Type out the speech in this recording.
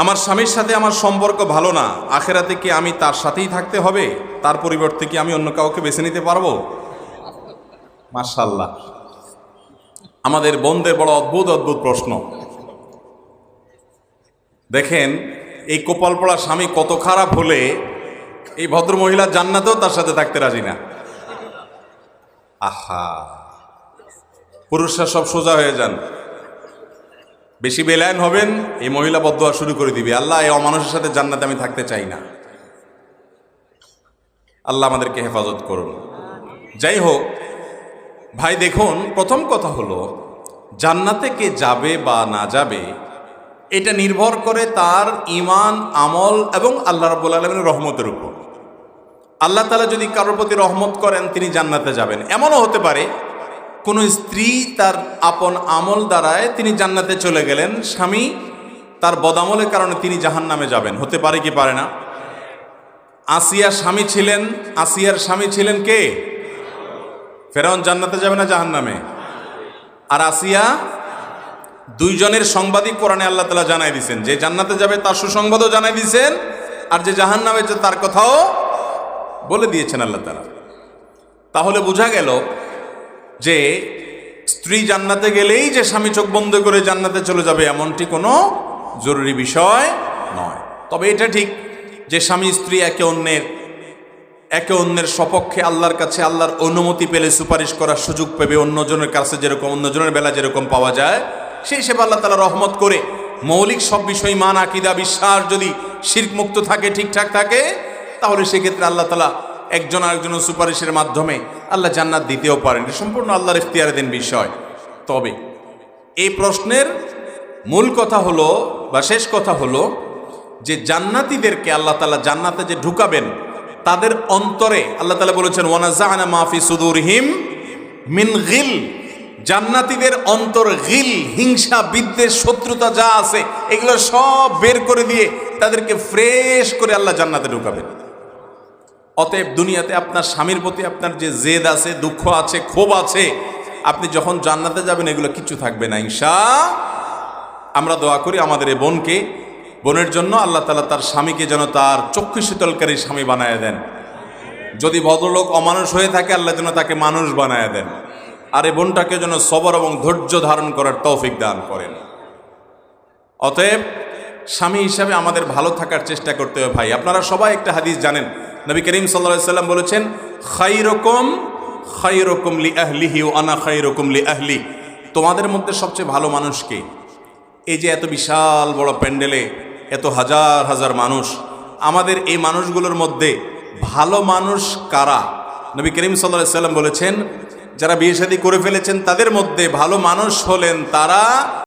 আমার স্বামীর সাথে আমার সম্পর্ক ভালো না, আখেরাতে কি আমি তার সাথেই থাকতে হবে? তার পরিবর্তে কি আমি অন্য কাউকে বেছে নিতে পারবো? মাশাআল্লাহ, আমাদের বোনদের বড় অদ্ভুত অদ্ভুত প্রশ্ন। দেখেন, এই কপাল পড়া স্বামী কত খারাপ হলে এই ভদ্র মহিলা জান্নাতেও তার সাথে থাকতে রাজি না। আহা, পুরুষরা সব সোজা হয়ে যান, বেশি বেলায়ন হবেন, এই মহিলা বদদুয়া শুরু করে দিবে, আল্লাহ এই অমানুষের সাথে জান্নাতে আমি থাকতে চাই না। আল্লাহ আমাদেরকে হেফাজত করুন। যাই হোক ভাই, দেখুন, প্রথম কথা হলো জান্নাতে কে যাবে বা না যাবে এটা নির্ভর করে তার ঈমান, আমল এবং আল্লাহ রাব্বুল আলামিনের রহমতের উপর। আল্লাহ তাআলা যদি কারোর প্রতি রহমত করেন তিনি জান্নাতে যাবেন। এমনও হতে পারে কোন স্ত্রী তার আপন আমল দ্বারায় তিনি জান্নাতে চলে গেলেন, স্বামী তার বদামলের কারণে তিনি জাহান্নামে যাবেন। হতে পারে কি পারে না? আসিয়ার স্বামী ছিলেন কে? ফেরাউন জান্নাতে যাবে না জাহান্নামে? আর আসিয়া, দুইজনের সংবাদই কোরআনে আল্লাহ তাআলা জানাই দিয়েছেন, যে জান্নাতে যাবে তার সুসংবাদও জানাই দিয়েছেন, আর যে জাহান্নামে যাবে তার কথাও বলে দিয়েছেন আল্লাহ তাআলা। তাহলে বোঝা গেল যে স্ত্রী জান্নাতে গেলেই যে স্বামী চোখ বন্ধ করে জান্নাতে চলে যাবে এমনটি কোনো জরুরি বিষয় নয়। তবে এটা ঠিক যে স্বামী স্ত্রী একে অন্যের সপক্ষে আল্লাহর কাছে আল্লাহর অনুমতি পেলে সুপারিশ করার সুযোগ পেবে, অন্যজনের কাছে যেরকম অন্যজনের বেলা যেরকম পাওয়া যায়, সেই হিসেবে আল্লাহ তাআলা রহমত করে মৌলিক সব বিষয়, মান, আকীদা, বিশ্বাস যদি শিরক মুক্ত থাকে, ঠিকঠাক থাকে, তাহলে সেক্ষেত্রে আল্লাহ তাআলা একজন আরেকজনের সুপারিশের মাধ্যমে আল্লাহ জান্নাত দিতেও পারেন। এটা সম্পূর্ণ আল্লাহর ইখতিয়ারাধীন বিষয়। তবে এই প্রশ্নের মূল কথা হলো বা শেষ কথা হলো যে জান্নাতীদেরকে আল্লাহ তাআলা জান্নাতে যে ঢুকাবেন, তাদের অন্তরে আল্লাহ তাআলা বলেছেন ওয়ানাযা'না মা ফি সুদুরহিম মিন গিল, জান্নাতীদের অন্তর গিল, হিংসা, বিদ্বেষ, শত্রুতা যা আছে এগুলো সব বের করে দিয়ে তাদেরকে ফ্রেশ করে আল্লাহ জান্নাতে ঢুকাবেন। অতএব দুনিয়াতে আপনার স্বামীর প্রতি আপনার যে জেদ আছে, দুঃখ আছে, ক্ষোভ আছে, আপনি যখন জান্নাতে যাবেন এগুলো কিচ্ছু থাকবে না ইনশাআল্লাহ। আমরা দোয়া করি আমাদের এই বোনের জন্য আল্লাহ তাআলা তার স্বামীকে যেন তার চক্ষু শীতলকারী স্বামী বানায় দেন। যদি ভদ্রলোক অমানুষ হয়ে থাকে আল্লাহ যেন তাকে মানুষ বানায় দেন, আর এই বোনটাকে যেন সবর এবং ধৈর্য ধারণ করার তৌফিক দান করেন। অতএব স্বামী হিসাবে আমাদের ভালো থাকার চেষ্টা করতে হবে। ভাই, আপনারা সবাই একটা হাদিস জানেন, নবী করিম সাল্লাল্লাহু আলাইহি সাল্লাম বলেছেন খায়রুকুম লি আহলিহি ওয়া আনা খায়রুকুম লি আহলি। তোমাদের মধ্যে সবচেয়ে ভালো মানুষ কে? এই যে এত বিশাল বড় প্যান্ডেলে এত হাজার হাজার মানুষ, আমাদের এই মানুষগুলোর মধ্যে ভালো মানুষ কারা? নবী করিম সাল্লাল্লাহু আলাইহি সাল্লাম বলেছেন, যারা বিয়ে শাদী করে ফেলেছেন তাদের মধ্যে ভালো মানুষ হলেন তারা